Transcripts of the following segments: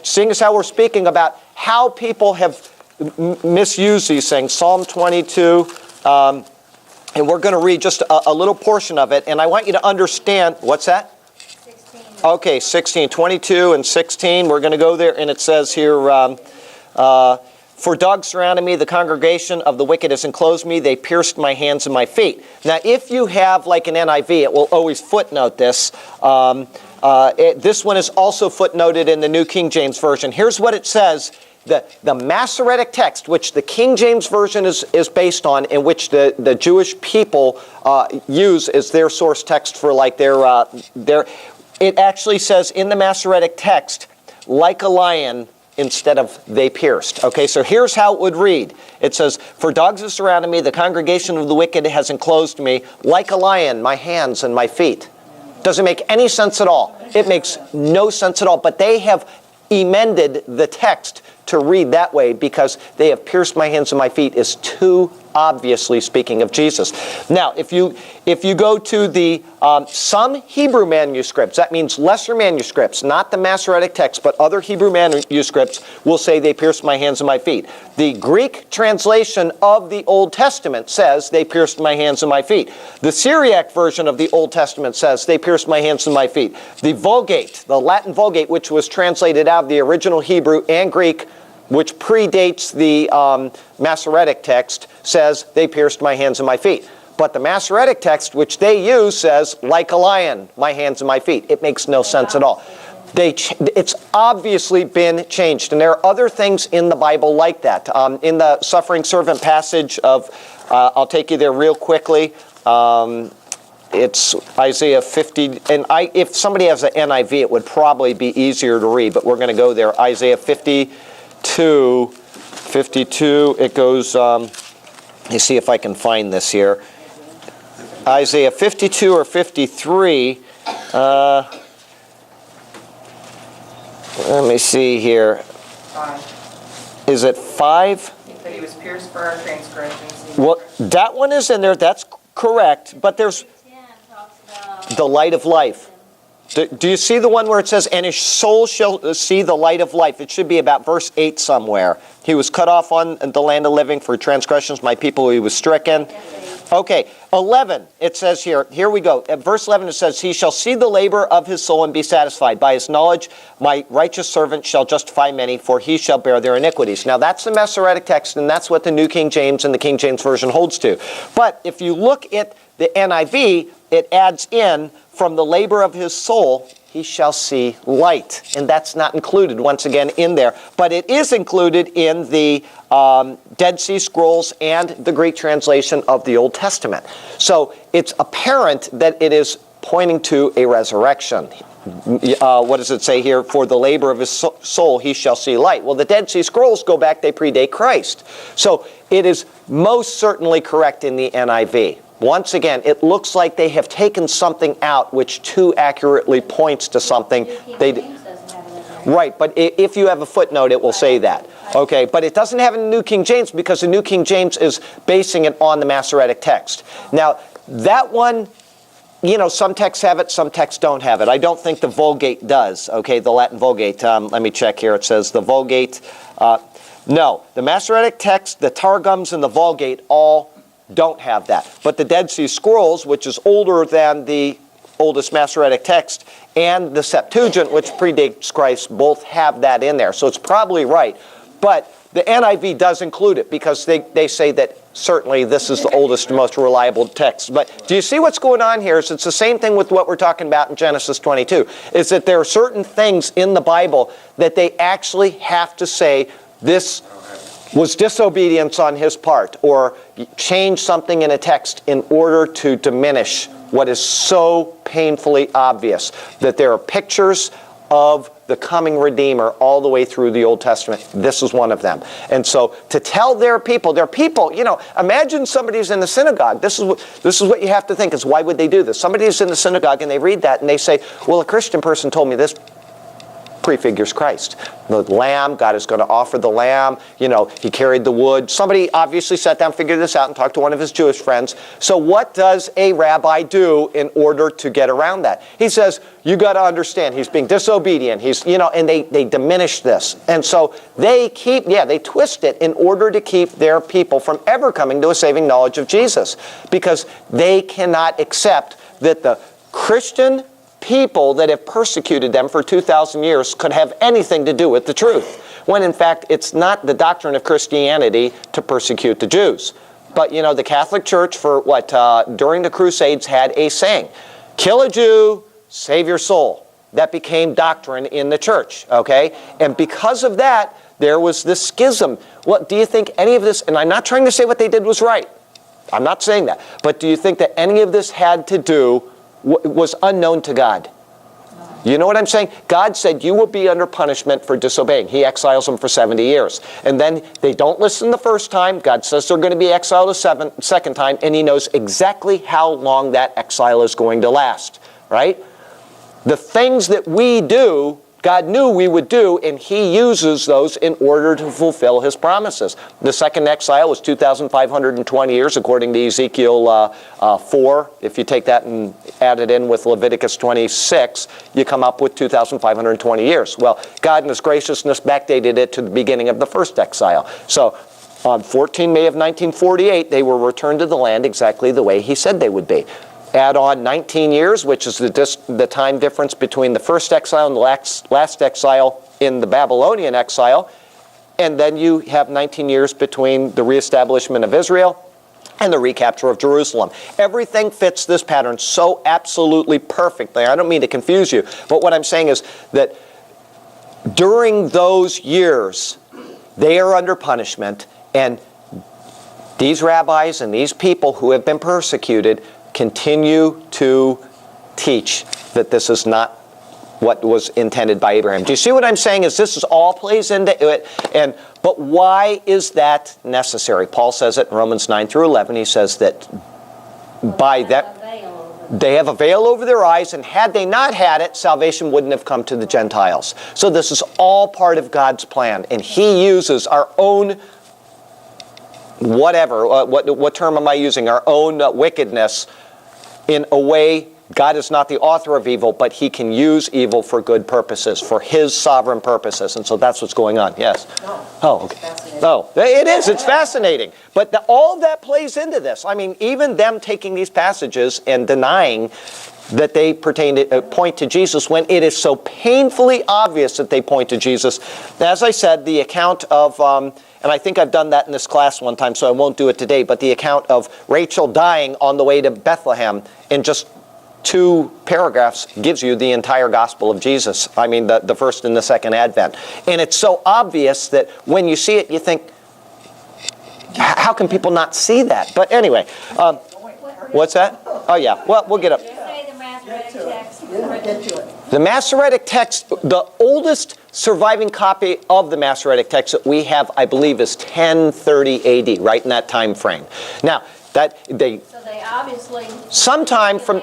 seeing as how we're speaking about how people have misused these things, Psalm 22, and we're going to read just a little portion of it, and I want you to understand, what's that? 16. Okay, 16, 22 and 16, we're going to go there, and it says here, for dogs surrounded me, the congregation of the wicked has enclosed me, they pierced my hands and my feet. Now, if you have like an NIV, it will always footnote this. This one is also footnoted in the New King James Version. Here's what it says. The Masoretic text, which the King James Version is based on, in which the Jewish people use as their source text for like their it actually says in the Masoretic text, like a lion, instead of they pierced. Okay, so here's how it would read. It says, for dogs have surrounded me, the congregation of the wicked has enclosed me, like a lion, my hands and my feet. Doesn't make any sense at all. It makes no sense at all. But they have amended the text to read that way because they have pierced my hands and my feet is too obviously speaking of Jesus. Now, if you go to the some Hebrew manuscripts, that means lesser manuscripts, not the Masoretic text, but other Hebrew manuscripts will say they pierced my hands and my feet. The Greek translation of the Old Testament says they pierced my hands and my feet. The Syriac version of the Old Testament says they pierced my hands and my feet. The Vulgate, the Latin Vulgate, which was translated out of the original Hebrew and Greek, which predates the Masoretic text, says they pierced my hands and my feet. But the Masoretic text, which they use, says, like a lion, my hands and my feet. It makes no sense at all. It's obviously been changed. And there are other things in the Bible like that. In the suffering servant passage of, I'll take you there real quickly. It's Isaiah 50. And if somebody has an NIV, it would probably be easier to read. But we're going to go there. Isaiah 52, it goes, let me see if I can find this here. Isaiah 52 or 53, let me see here. 5. Is it 5? That he was pierced for our transgressions. Well, that one is in there, that's correct, but there's 10 talks about the light of life. Do you see the one where it says, and his soul shall see the light of life? It should be about verse 8 somewhere. He was cut off on the land of living for transgressions, my people he was stricken. Okay, 11, it says here we go. At verse 11 it says, he shall see the labor of his soul and be satisfied. By his knowledge my righteous servant shall justify many, for he shall bear their iniquities. Now that's the Masoretic text, and that's what the New King James and the King James Version holds to. But if you look at the NIV, it adds in, from the labor of his soul, he shall see light. And that's not included, once again, in there. But it is included in the Dead Sea Scrolls and the Greek translation of the Old Testament. So it's apparent that it is pointing to a resurrection. What does it say here? For the labor of his soul, he shall see light. Well, the Dead Sea Scrolls go back, they predate Christ. So it is most certainly correct in the NIV. Once again, it looks like they have taken something out which too accurately points to something. Right, but if you have a footnote, it will say that. Okay, but it doesn't have it in the New King James because the New King James is basing it on the Masoretic text. Now, that one, you know, some texts have it, some texts don't have it. I don't think the Vulgate does, okay, the Latin Vulgate. Let me check here. It says the Vulgate. No, the Masoretic text, the Targums, and the Vulgate all don't have that. But the Dead Sea Scrolls, which is older than the oldest Masoretic text, and the Septuagint, which predates Christ, both have that in there. So it's probably right. But the NIV does include it because they say that certainly this is the oldest, most reliable text. But do you see what's going on here? It's the same thing with what we're talking about in Genesis 22, is that there are certain things in the Bible that they actually have to say this was disobedience on his part, or change something in a text in order to diminish what is so painfully obvious, that there are pictures of the coming Redeemer all the way through the Old Testament. This is one of them. And so to tell their people, you know, imagine somebody's in the synagogue. This is what you have to think, is why would they do this? Somebody's in the synagogue and they read that and they say, well, a Christian person told me this. prefigures Christ. The lamb, God is going to offer the lamb. You know, he carried the wood. Somebody obviously sat down, figured this out, and talked to one of his Jewish friends. So what does a rabbi do in order to get around that? He says, you got to understand, he's being disobedient. And they diminish this. And so they twist it in order to keep their people from ever coming to a saving knowledge of Jesus. Because they cannot accept that the Christian people that have persecuted them for 2,000 years could have anything to do with the truth, when in fact it's not the doctrine of Christianity to persecute the Jews. But the Catholic Church during the Crusades had a saying, kill a Jew, save your soul. That became doctrine in the church, okay? And because of that, there was this schism. What do you think any of this, and I'm not trying to say what they did was right. I'm not saying that. But do you think that any of this had to do, was unknown to God? You know what I'm saying? God said you will be under punishment for disobeying. He exiles them for 70 years. And then they don't listen the first time. God says they're going to be exiled a second time, and he knows exactly how long that exile is going to last, right? The things that we do, God knew we would do, and he uses those in order to fulfill his promises. The second exile was 2,520 years, according to Ezekiel 4. If you take that and add it in with Leviticus 26, you come up with 2,520 years. Well, God in his graciousness backdated it to the beginning of the first exile. So on 14 May of 1948, they were returned to the land exactly the way he said they would be. Add on 19 years, which is the time difference between the first exile and the last exile in the Babylonian exile. And then you have 19 years between the reestablishment of Israel and the recapture of Jerusalem. Everything fits this pattern so absolutely perfectly. I don't mean to confuse you, but what I'm saying is that during those years, they are under punishment, and these rabbis and these people who have been persecuted continue to teach that this is not what was intended by Abraham. Do you see what I'm saying? Is this all plays into it? But why is that necessary? Paul says it in Romans 9 through 11. He says that by that they have a veil over their eyes, and had they not had it, salvation wouldn't have come to the Gentiles. So this is all part of God's plan, and he uses our own what term am I using? Our own wickedness in a way. God is not the author of evil, but he can use evil for good purposes, for his sovereign purposes. And so that's what's going on. Yes? Okay. Oh, it is. It's fascinating. But all of that plays into this. I mean, even them taking these passages and denying that they point to Jesus when it is so painfully obvious that they point to Jesus. As I said, the account of, and I think I've done that in this class one time, so I won't do it today, but the account of Rachel dying on the way to Bethlehem in just 2 paragraphs gives you the entire gospel of Jesus. I mean, the first and the second advent. And it's so obvious that when you see it, you think, how can people not see that? But anyway, what's that? Oh, yeah. Well, we'll get up. Say the Masoretic text. The Masoretic text, the oldest surviving copy of the Masoretic text that we have, I believe, is 1030 AD, right in that time frame. Now, So they obviously... sometime from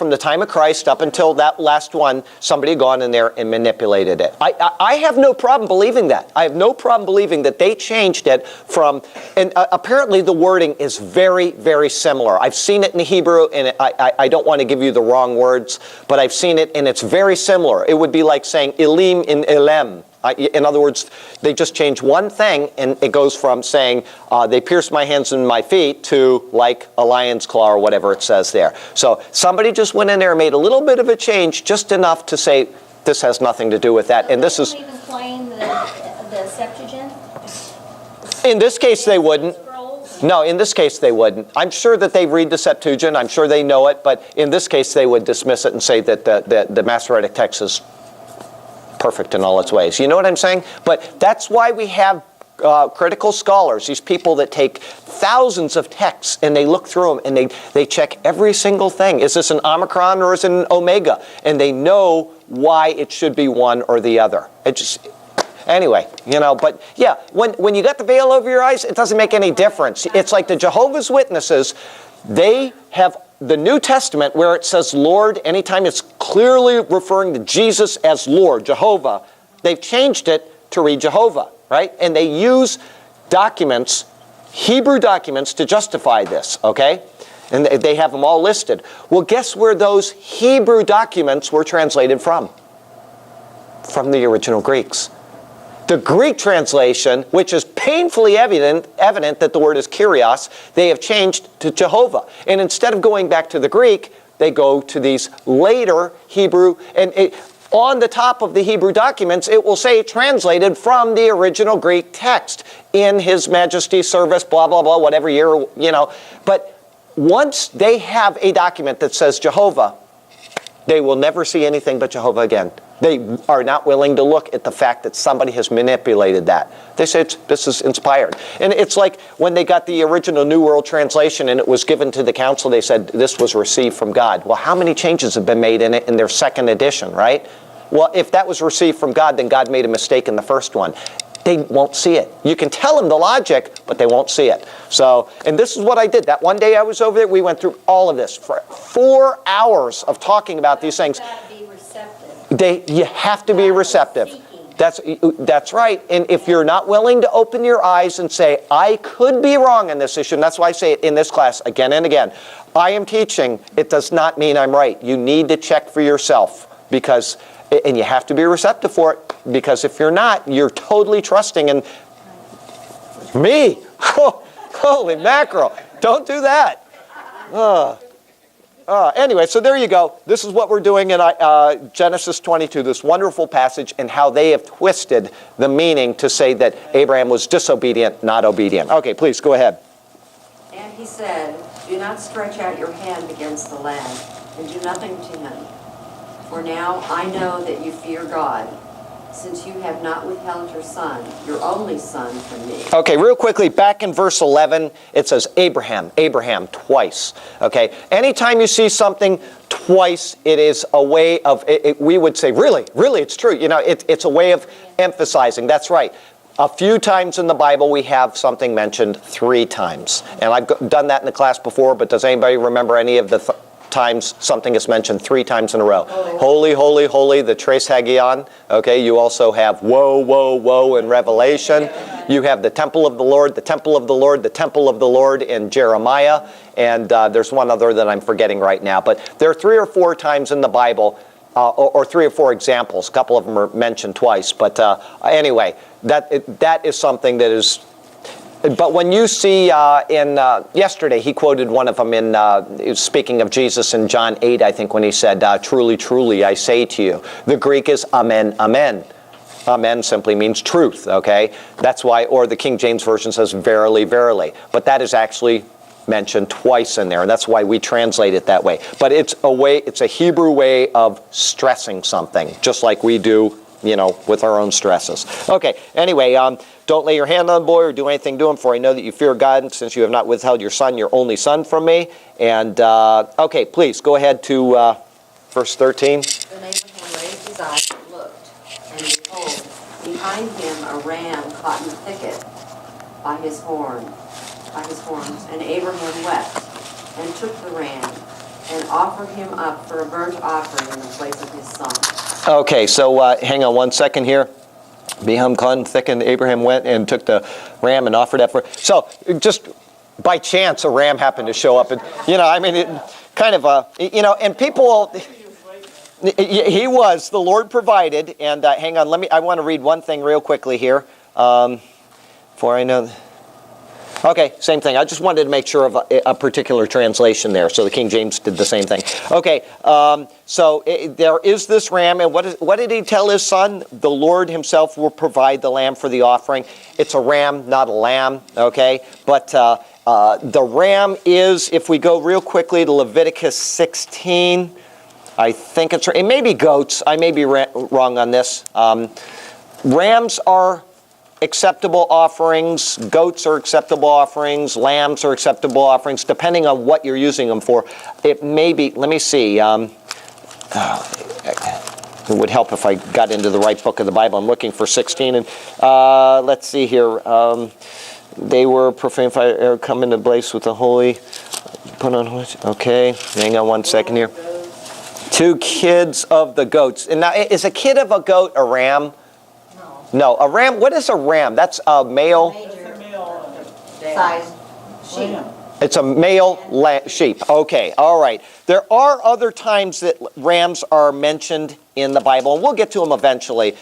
the time of Christ up until that last one, somebody had gone in there and manipulated it. I have no problem believing that. I have no problem believing that they changed it from, and apparently the wording is very, very similar. I've seen it in the Hebrew, and I don't want to give you the wrong words, but I've seen it, and it's very similar. It would be like saying Elim in Elem. In other words, they just change one thing, and it goes from saying, they pierced my hands and my feet, to like a lion's claw or whatever it says there. So somebody just went in there and made a little bit of a change, just enough to say, this has nothing to do with that. So and this is... even claim the Septuagint? In this case, they wouldn't. Scrolls? No, in this case, they wouldn't. I'm sure that they read the Septuagint. I'm sure they know it. But in this case, they would dismiss it and say that the Masoretic text is perfect in all its ways. You know what I'm saying? But that's why we have critical scholars, these people that take thousands of texts and they look through them and they check every single thing. Is this an Omicron or is it an Omega? And they know why it should be one or the other. Anyway, but yeah, when you got the veil over your eyes, it doesn't make any difference. It's like the Jehovah's Witnesses, they have the New Testament, where it says Lord, anytime it's clearly referring to Jesus as Lord, Jehovah, they've changed it to read Jehovah, right? And they use documents, Hebrew documents, to justify this, okay? And they have them all listed. Well, guess where those Hebrew documents were translated from? From the original Greeks. The Greek translation, which is painfully evident that the word is Kyrios, they have changed to Jehovah. And instead of going back to the Greek, they go to these later Hebrew, and on the top of the Hebrew documents, it will say translated from the original Greek text in His Majesty's service, blah, blah, blah, whatever year, you know. But once they have a document that says Jehovah, they will never see anything but Jehovah again. They are not willing to look at the fact that somebody has manipulated that. They say this is inspired. And it's like when they got the original New World Translation and it was given to the council, they said this was received from God. Well, how many changes have been made in it in their second edition, right? Well, if that was received from God, then God made a mistake in the first one. They won't see it. You can tell them the logic, but they won't see it. So, and this is what I did. That one day I was over there, we went through all of this for 4 hours of talking about these things. You've got to be receptive. You have to be receptive. That's right. And if you're not willing to open your eyes and say, I could be wrong on this issue, and that's why I say it in this class again and again, I am teaching, it does not mean I'm right. You need to check for yourself, because, and you have to be receptive for it, because if you're not, you're totally trusting in me. Holy mackerel. Don't do that. Anyway, so there you go. This is what we're doing in Genesis 22, this wonderful passage, and how they have twisted the meaning to say that Abraham was disobedient, not obedient. Okay, please, go ahead. And he said, do not stretch out your hand against the lad, and do nothing to him. For now I know that you fear God, since you have not withheld your son, your only son, from me. Okay, real quickly, back in verse 11, it says Abraham, Abraham, twice. Okay, anytime you see something twice, it is a way of, we would say, really, it's true. You know, it's a way of emphasizing. That's right. A few times in the Bible, we have something mentioned 3 times. And I've done that in the class before, but does anybody remember any of the times something is mentioned 3 times in a row? Holy, holy, holy, the Tres Hagion. Okay, you also have woe, woe, woe in Revelation. You have the temple of the Lord, the temple of the Lord, the temple of the Lord in Jeremiah. And there's one other that I'm forgetting right now. But there are 3 or 4 times in the Bible, or 3 or 4 examples. A couple of them are mentioned twice. But anyway, that is something that is... But when you see yesterday, he quoted one of them in speaking of Jesus in John 8, I think, when he said, truly, truly, I say to you. The Greek is amen, amen. Amen simply means truth, okay? That's why, or the King James Version says verily, verily. But that is actually mentioned twice in there, and that's why we translate it that way. But it's a Hebrew way of stressing something, just like we do, you know, with our own stresses. Okay, anyway, don't lay your hand on the boy or do anything to him, for I know that you fear God, since you have not withheld your son, your only son, from me. And, okay, please, go ahead to verse 13. Then Abraham raised his eyes and looked, and behold, behind him a ram caught in the thicket by his horns. And Abraham wept, and took the ram, and offered him up for a burnt offering in the place of his son. Okay, so hang on one second here. Behind caught in the thicket, and Abraham went and took the ram and offered up for... So, just by chance, a ram happened to show up. And, you know, I mean, it kind of, you know, and people... He was, the Lord provided. And hang on, I want to read one thing real quickly here. For I know... Okay, same thing. I just wanted to make sure of a particular translation there. So the King James did the same thing. Okay, so there is this ram, and what did he tell his son? The Lord himself will provide the lamb for the offering. It's a ram, not a lamb, okay? But the ram is, if we go real quickly to Leviticus 16, I think it may be goats. I may be wrong on this. Rams are acceptable offerings, goats are acceptable offerings, lambs are acceptable offerings, depending on what you're using them for. It may be, let me see, it would help if I got into the right book of the Bible. I'm looking for 16, and let's see here. They were profane fire, come into place with the holy, Put on horse. Okay, hang on one second here. 2 kids of the goats. And now, is a kid of a goat a ram? No, a ram. What is a ram? That's a male. Size sheep. It's a male sheep. Okay, all right. There are other times that rams are mentioned in the Bible, and we'll get to them eventually.